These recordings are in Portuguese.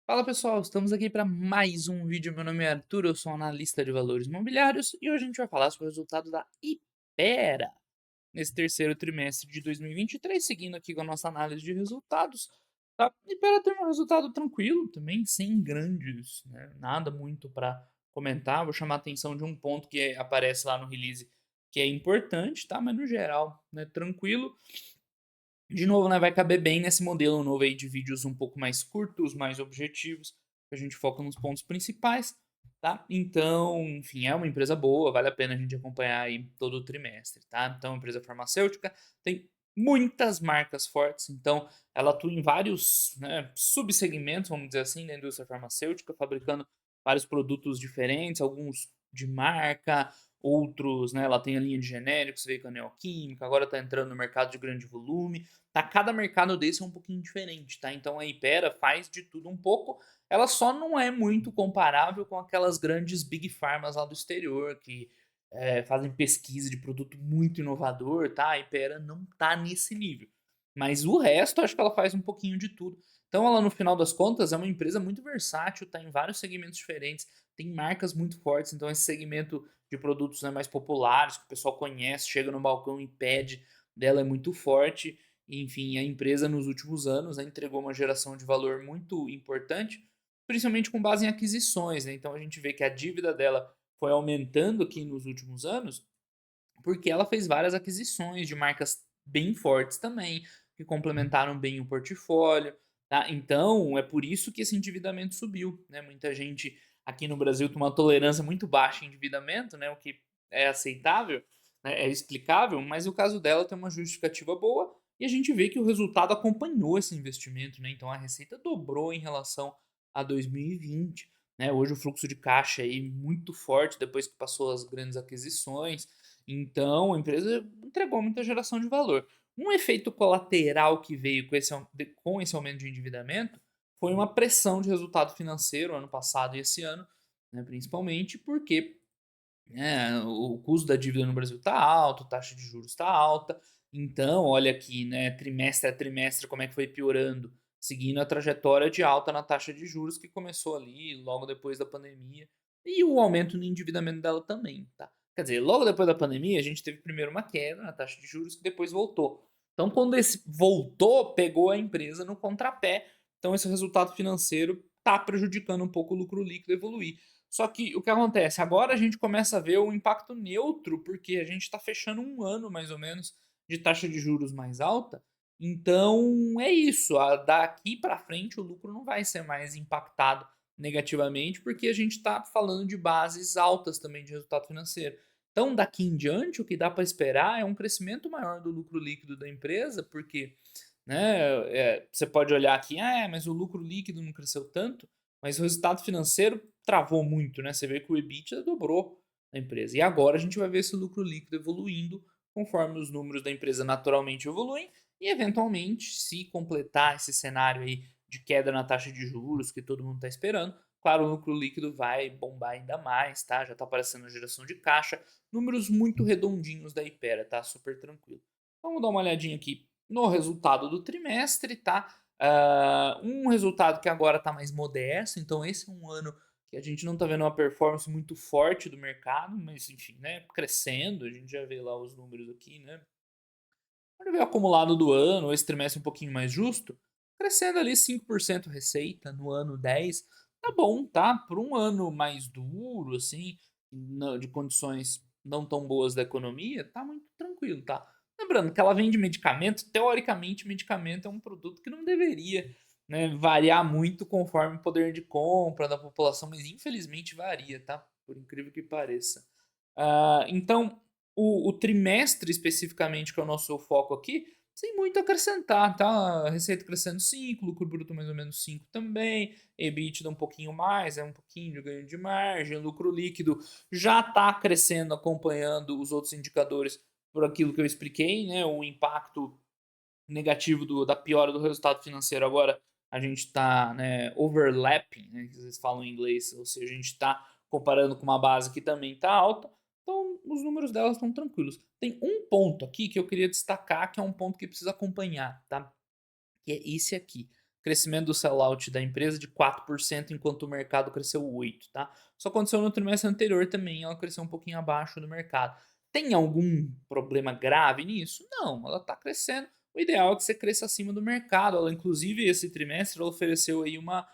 Fala pessoal, estamos aqui para mais um vídeo. Meu nome é Arthur, eu sou analista de valores imobiliários e hoje a gente vai falar sobre o resultado da Ipera nesse terceiro trimestre de 2023, seguindo aqui com a nossa análise de resultados. Tá? Ipera teve um resultado tranquilo também, sem grandes, né, nada muito para comentar. Vou chamar a atenção de um ponto que aparece lá no release que é importante, tá? Mas no geral, né, tranquilo. De novo, né, vai caber bem nesse modelo novo aí de vídeos um pouco mais curtos, mais objetivos, que a gente foca nos pontos principais, tá? Então, enfim, é uma empresa boa, vale a pena a gente acompanhar aí todo o trimestre, tá? Então, empresa farmacêutica tem muitas marcas fortes, então ela atua em vários, né, subsegmentos, vamos dizer assim, da indústria farmacêutica, fabricando vários produtos diferentes, alguns de marca, outros, né, ela tem a linha de genéricos, veio com a Neoquímica, agora está entrando no mercado de grande volume, tá, cada mercado desse é um pouquinho diferente, tá? Então a Hypera faz de tudo um pouco. Ela só não é muito comparável com aquelas grandes big pharmas lá do exterior que fazem pesquisa de produto muito inovador, tá? A Hypera não tá nesse nível. Mas o resto, acho que ela faz um pouquinho de tudo. Então ela, no final das contas, é uma empresa muito versátil, tá em vários segmentos diferentes, tem marcas muito fortes, então esse segmento de produtos, né, mais populares, que o pessoal conhece, chega no balcão e pede, dela é muito forte. Enfim, a empresa nos últimos anos, né, entregou uma geração de valor muito importante, principalmente com base em aquisições, né? Então a gente vê que a dívida dela foi aumentando aqui nos últimos anos, porque ela fez várias aquisições de marcas bem fortes também, que complementaram bem o portfólio, tá? Então é por isso que esse endividamento subiu, né? Muita gente aqui no Brasil tem uma tolerância muito baixa em endividamento, né? O que é aceitável, né? É explicável, mas o caso dela tem uma justificativa boa e a gente vê que o resultado acompanhou esse investimento, né? Então a receita dobrou em relação a 2020, né? Hoje o fluxo de caixa aí muito forte depois que passou as grandes aquisições. Então, a empresa entregou muita geração de valor. Um efeito colateral que veio com esse aumento de endividamento foi uma pressão de resultado financeiro ano passado e esse ano, né, principalmente porque, né, o custo da dívida no Brasil está alto, a taxa de juros está alta. Então, olha aqui, né, trimestre a trimestre, como é que foi piorando, seguindo a trajetória de alta na taxa de juros que começou ali logo depois da pandemia e o aumento no endividamento dela também, tá? Quer dizer, logo depois da pandemia, a gente teve primeiro uma queda na taxa de juros que depois voltou. Então, quando esse voltou, pegou a empresa no contrapé. Então, esse resultado financeiro está prejudicando um pouco o lucro líquido evoluir. Só que o que acontece? Agora a gente começa a ver o impacto neutro, porque a gente está fechando um ano mais ou menos de taxa de juros mais alta. Então é isso. Daqui para frente o lucro não vai ser mais impactado negativamente, porque a gente está falando de bases altas também de resultado financeiro. Então, daqui em diante, o que dá para esperar é um crescimento maior do lucro líquido da empresa, porque, né, você pode olhar aqui, mas o lucro líquido não cresceu tanto, mas o resultado financeiro travou muito, né? Você vê que o EBITDA dobrou na empresa. E agora a gente vai ver esse lucro líquido evoluindo conforme os números da empresa naturalmente evoluem e, eventualmente, se completar esse cenário aí de queda na taxa de juros que todo mundo está esperando, claro, o lucro líquido vai bombar ainda mais, tá? Já está aparecendo a geração de caixa, números muito redondinhos da Ipera, tá? Super tranquilo. Vamos dar uma olhadinha aqui no resultado do trimestre, tá? Um resultado que agora está mais modesto, então esse é um ano que a gente não está vendo uma performance muito forte do mercado, mas enfim, né, crescendo, a gente já vê lá os números aqui, né? Quando vê o acumulado do ano, esse trimestre um pouquinho mais justo, crescendo ali 5% receita no ano 10, tá bom, tá? Por um ano mais duro, assim, de condições não tão boas da economia, tá muito tranquilo, tá? Lembrando que ela vende medicamento, teoricamente, medicamento é um produto que não deveria, né, variar muito conforme o poder de compra da população, mas infelizmente varia, tá? Por incrível que pareça. Então, o trimestre especificamente, que é o nosso foco aqui, sem muito a acrescentar, tá? A receita crescendo 5, lucro bruto mais ou menos 5 também, EBITDA um pouquinho mais, é um pouquinho de ganho de margem, lucro líquido já está crescendo, acompanhando os outros indicadores por aquilo que eu expliquei, né? O impacto negativo da piora do resultado financeiro. Agora a gente está, né, overlapping, né, que vocês falam em inglês, ou seja, a gente está comparando com uma base que também está alta. Então, os números delas estão tranquilos. Tem um ponto aqui que eu queria destacar, que é um ponto que precisa acompanhar, tá? Que é esse aqui. crescimento do sellout da empresa de 4%, enquanto o mercado cresceu 8%, tá? Isso aconteceu no trimestre anterior também, ela cresceu um pouquinho abaixo do mercado. Tem algum problema grave nisso? Não, ela está crescendo. O ideal é que você cresça acima do mercado. Ela, inclusive, esse trimestre, ela ofereceu aí uma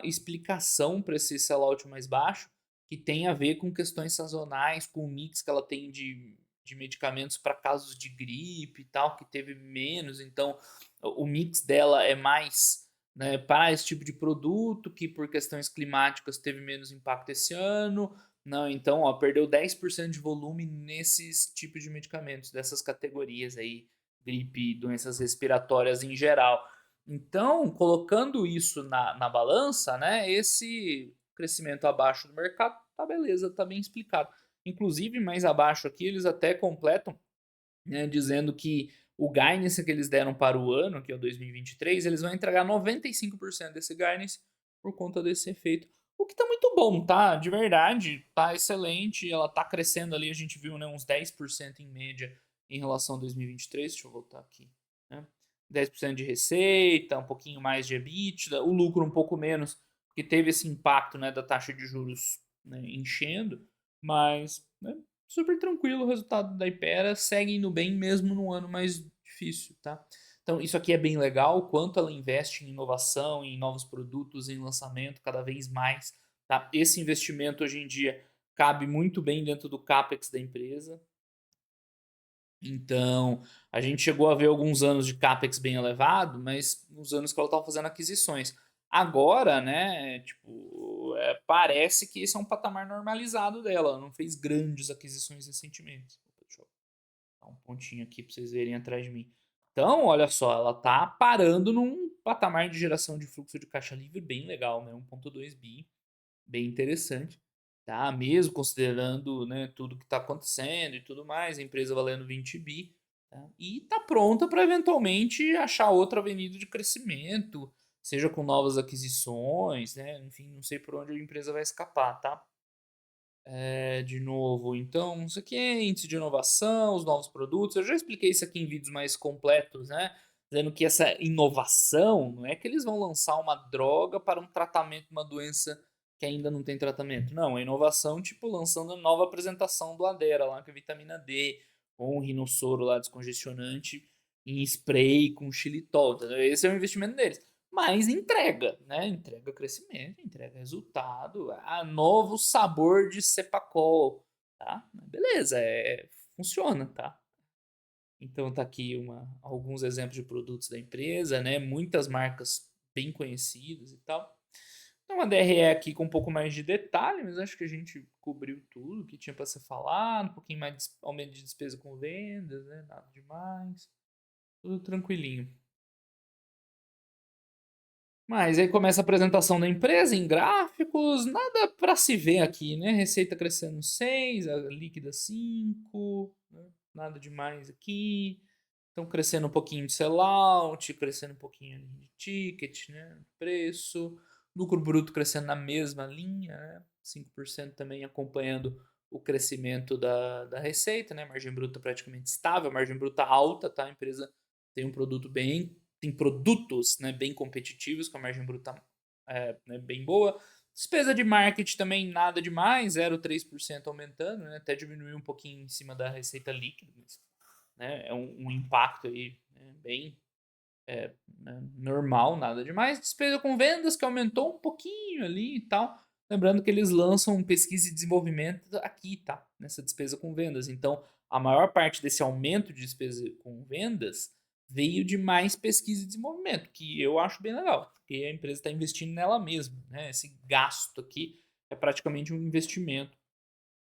explicação para esse sellout mais baixo, que tem a ver com questões sazonais, com o mix que ela tem de medicamentos para casos de gripe e tal, que teve menos. Então, o mix dela é mais, né, para esse tipo de produto, que por questões climáticas teve menos impacto esse ano. Não, então, ó, perdeu 10% de volume nesses tipos de medicamentos, dessas categorias aí, gripe, doenças respiratórias em geral. Então, colocando isso na balança, né, esse crescimento abaixo do mercado, tá beleza, tá bem explicado. Inclusive, mais abaixo aqui, eles até completam, né, dizendo que o guidance que eles deram para o ano, que é o 2023, eles vão entregar 95% desse guidance por conta desse efeito. O que tá muito bom, tá? De verdade, tá excelente. Ela tá crescendo ali, a gente viu, né, uns 10% em média em relação a 2023. Deixa eu voltar aqui, né? 10% de receita, um pouquinho mais de EBITDA, o lucro um pouco menos, porque teve esse impacto, né, da taxa de juros, né, enchendo, mas, né, super tranquilo o resultado da Hypera, segue indo bem mesmo num ano mais difícil, tá? Então isso aqui é bem legal, o quanto ela investe em inovação, em novos produtos, em lançamento cada vez mais, tá? Esse investimento hoje em dia cabe muito bem dentro do CAPEX da empresa. Então, a gente chegou a ver alguns anos de CAPEX bem elevado, mas nos anos que ela estava fazendo aquisições. Agora, né, tipo, parece que esse é um patamar normalizado dela. Ela não fez grandes aquisições recentemente. Deixa eu dar um pontinho aqui para vocês verem atrás de mim. Então, olha só, ela tá parando num patamar de geração de fluxo de caixa livre bem legal, né? 1,2 bi, bem interessante, tá? Mesmo considerando, né, tudo que está acontecendo e tudo mais, a empresa valendo 20 bi, tá? E tá pronta para eventualmente achar outra avenida de crescimento, seja com novas aquisições, né? Enfim, não sei por onde a empresa vai escapar, tá? De novo, então, isso aqui é índice de inovação, os novos produtos. Eu já expliquei isso aqui em vídeos mais completos, né? Dizendo que essa inovação não é que eles vão lançar uma droga para um tratamento de uma doença que ainda não tem tratamento. Não, é inovação, tipo, lançando a nova apresentação do Adera lá, com a vitamina D, ou um rinossoro lá descongestionante em spray com xilitol. Entendeu? Esse é o investimento deles. Mas entrega, né? Entrega crescimento, entrega resultado, novo sabor de Cepacol, tá? Beleza, funciona, tá? Então tá aqui alguns exemplos de produtos da empresa, né? Muitas marcas bem conhecidas e tal. Então uma DRE aqui com um pouco mais de detalhe, mas acho que a gente cobriu tudo que tinha para ser falado, um pouquinho mais de aumento de despesa com vendas, né? Nada demais. Tudo tranquilinho. Mas aí começa a apresentação da empresa em gráficos, nada para se ver aqui, né? Receita crescendo 6, a líquida 5, né? Nada demais aqui. Então crescendo um pouquinho de sellout, crescendo um pouquinho de ticket, né? Preço. Lucro bruto crescendo na mesma linha, né? 5% também acompanhando o crescimento da receita, né? Margem bruta praticamente estável, margem bruta alta, tá? A empresa tem um produto tem produtos, né, bem competitivos, com a margem bruta né, bem boa. Despesa de marketing também nada demais, 0,3% aumentando, né, até diminuiu um pouquinho em cima da receita líquida, mas, né, é um impacto aí, né, bem né, normal, nada demais. Despesa com vendas que aumentou um pouquinho ali e tal. Lembrando que eles lançam pesquisa e desenvolvimento aqui, tá? Nessa despesa com vendas. Então, a maior parte desse aumento de despesa com vendas veio de mais pesquisa e desenvolvimento, que eu acho bem legal, porque a empresa está investindo nela mesma, né? Esse gasto aqui é praticamente um investimento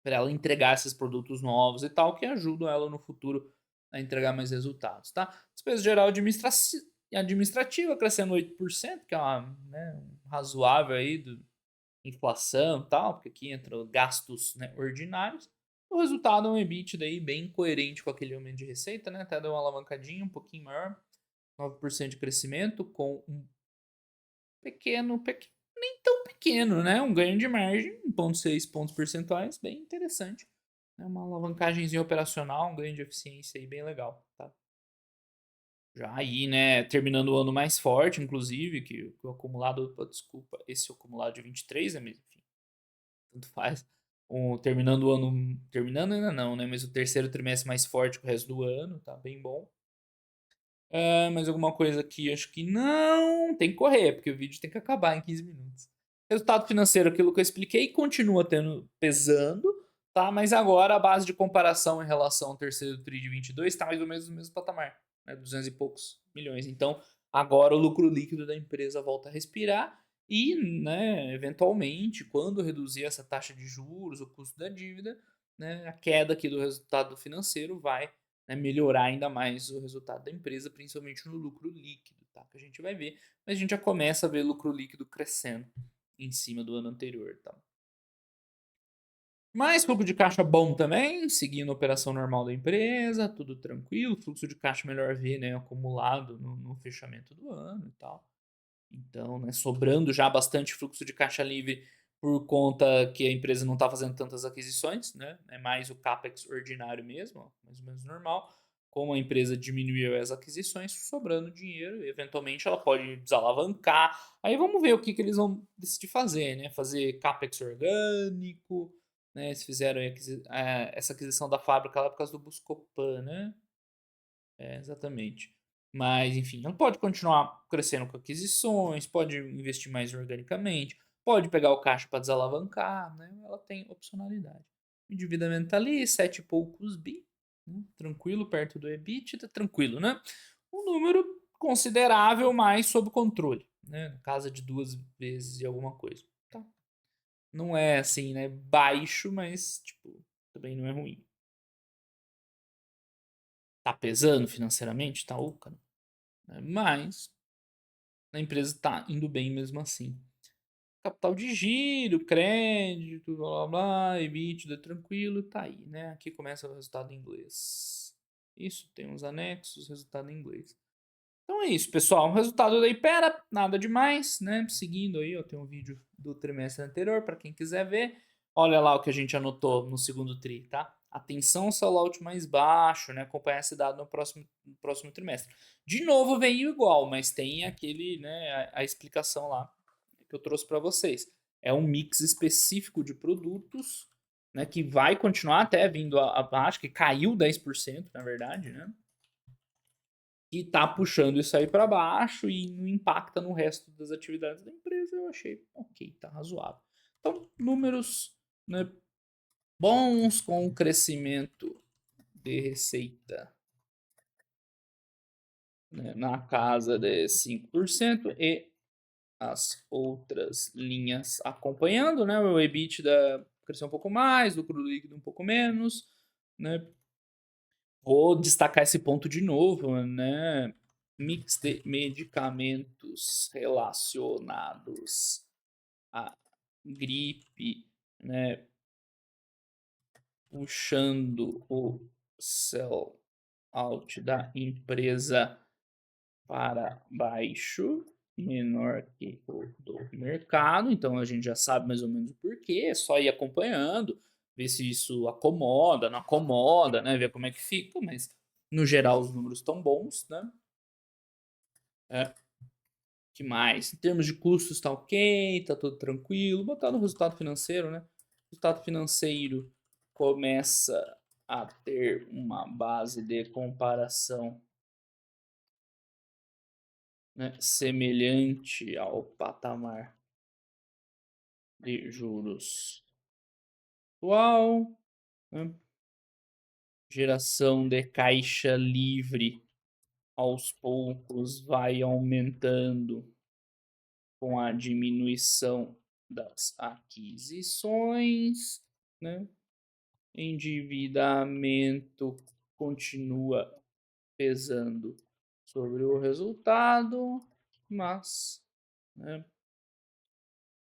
para ela entregar esses produtos novos e tal, que ajudam ela no futuro a entregar mais resultados, tá? Despesa geral administrativa crescendo 8%, que é uma, né, razoável aí do inflação e tal, porque aqui entra gastos, né, ordinários. O resultado é um EBITDA aí bem coerente com aquele aumento de receita, né? Até deu uma alavancadinha um pouquinho maior, 9% de crescimento, com um pequeno, nem tão pequeno, né? Um ganho de margem, 1,6 pontos percentuais, bem interessante. É uma alavancagemzinha operacional, um ganho de eficiência aí bem legal, tá? Já aí, né, terminando o ano mais forte, inclusive, que o acumulado, opa, desculpa, esse acumulado de 23, né, mas enfim, tanto faz. Terminando o ano, terminando ainda não, né, mas o terceiro trimestre mais forte que o resto do ano, tá bem bom. Mais alguma coisa aqui? Acho que não. Tem que correr, porque o vídeo tem que acabar em 15 minutos. Resultado financeiro, aquilo que eu expliquei, continua pesando, tá? Mas agora a base de comparação em relação ao terceiro TRI de 22 está mais ou menos no mesmo patamar, né? 200 e poucos milhões. Então, agora o lucro líquido da empresa volta a respirar e, né, eventualmente, quando reduzir essa taxa de juros, o custo da dívida, né, a queda aqui do resultado financeiro vai, né, melhorar ainda mais o resultado da empresa, principalmente no lucro líquido, tá? Que a gente vai ver, mas a gente já começa a ver lucro líquido crescendo em cima do ano anterior, tá? Mais fluxo de caixa bom também, seguindo a operação normal da empresa, tudo tranquilo, fluxo de caixa melhor ver, né, acumulado no fechamento do ano e tal. Então, né, sobrando já bastante fluxo de caixa livre por conta que a empresa não está fazendo tantas aquisições, né? É mais o CAPEX ordinário mesmo, ó, mais ou menos normal. Como a empresa diminuiu as aquisições, sobrando dinheiro, eventualmente ela pode desalavancar. Aí vamos ver o que eles vão decidir fazer, né? Fazer CAPEX orgânico, né? Eles fizeram essa aquisição da fábrica lá por causa do Buscopan, né? Exatamente. Mas, enfim, ela pode continuar crescendo com aquisições, pode investir mais organicamente, pode pegar o caixa para desalavancar, né? Ela tem opcionalidade. O endividamento tá ali, 7 e poucos bi, né? Tranquilo, perto do EBITDA, tranquilo, né? Um número considerável, mas sob controle, né? Na casa de 2 vezes e alguma coisa. Tá. Não é assim, né? Baixo, mas, tipo, também não é ruim. Tá pesando financeiramente? Tá, oca, né? Mas a empresa está indo bem mesmo assim. Capital de giro, crédito, blá blá blá, EBITDA tranquilo, tá aí, né? Aqui começa o resultado em inglês. Isso, tem uns anexos, resultado em inglês. Então é isso, pessoal. O resultado da Ipera, nada demais, né? Seguindo aí, ó, tem um vídeo do trimestre anterior para quem quiser ver. Olha lá o que a gente anotou no segundo tri, tá? Atenção, sellout mais baixo, né? Acompanhar esse dado no próximo trimestre. De novo veio igual, mas tem aquele, né, a explicação lá que eu trouxe para vocês. É um mix específico de produtos, né, que vai continuar até vindo abaixo, que caiu 10%, na verdade, né? E tá puxando isso aí para baixo e não impacta no resto das atividades da empresa, eu achei ok, tá razoável. Então, números, né, bons com crescimento de receita, né, na casa de 5% e as outras linhas acompanhando, né? O EBITDA cresceu um pouco mais, lucro líquido um pouco menos, né? Vou destacar esse ponto de novo, né? Mix de medicamentos relacionados à gripe, né? Puxando o sell out da empresa para baixo, menor que o do mercado. Então a gente já sabe mais ou menos o porquê, é só ir acompanhando, ver se isso acomoda, não acomoda, né? Ver como é que fica, mas no geral os números estão bons, né? É, que mais? Em termos de custos tá ok, tá tudo tranquilo. Botar no resultado financeiro, né? O resultado financeiro começa a ter uma base de comparação, né, semelhante ao patamar de juros atual, né? Geração de caixa livre aos poucos vai aumentando com a diminuição das aquisições, né? Endividamento continua pesando sobre o resultado, mas, né,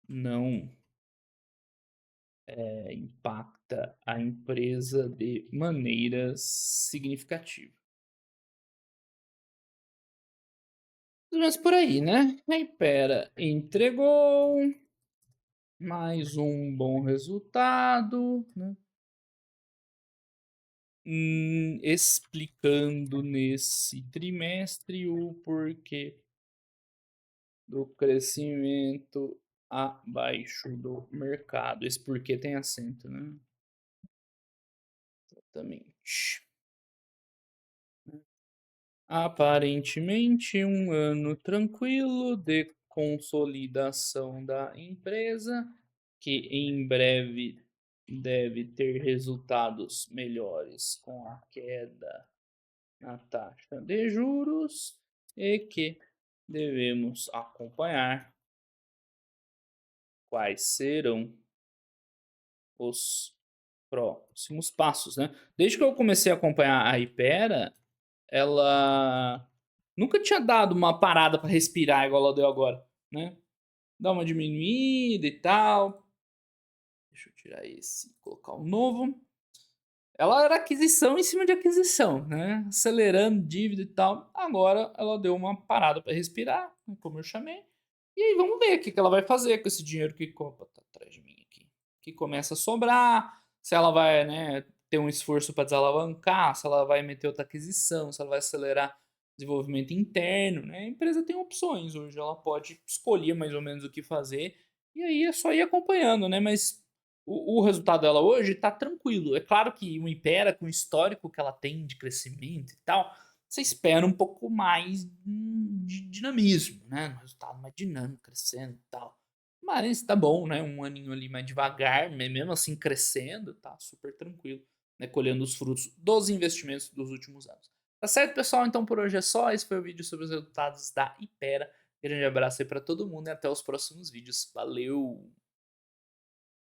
não impacta a empresa de maneira significativa. Mas por aí, né? A Hypera entregou mais um bom resultado, né? explicando nesse trimestre o porquê do crescimento abaixo do mercado. Esse porquê tem acento, né? Exatamente. Aparentemente, um ano tranquilo de consolidação da empresa, que em breve deve ter resultados melhores com a queda na taxa de juros e que devemos acompanhar quais serão os próximos passos, né? Desde que eu comecei a acompanhar a Hypera, ela nunca tinha dado uma parada para respirar igual ela deu agora, né? Dá uma diminuída e tal. Deixa eu tirar esse e colocar um novo. Ela era aquisição em cima de aquisição, né? Acelerando dívida e tal. Agora ela deu uma parada para respirar, né, como eu chamei. E aí vamos ver o que ela vai fazer com esse dinheiro que opa, tá atrás de mim aqui. Que começa a sobrar. Se ela vai, né, ter um esforço para desalavancar, se ela vai meter outra aquisição, se ela vai acelerar desenvolvimento interno, né? A empresa tem opções hoje, ela pode escolher mais ou menos o que fazer. E aí é só ir acompanhando, né? Mas o resultado dela hoje está tranquilo. É claro que o Impera, com o histórico que ela tem de crescimento e tal, você espera um pouco mais de dinamismo, né? Um resultado mais dinâmico, crescendo e tal. Mas tá bom, né? Um aninho ali mais devagar, mesmo assim crescendo, tá super tranquilo, né? Colhendo os frutos dos investimentos dos últimos anos. Tá certo, pessoal? Então por hoje é só. Esse foi o vídeo sobre os resultados da Impera. Grande abraço aí para todo mundo e até os próximos vídeos. Valeu!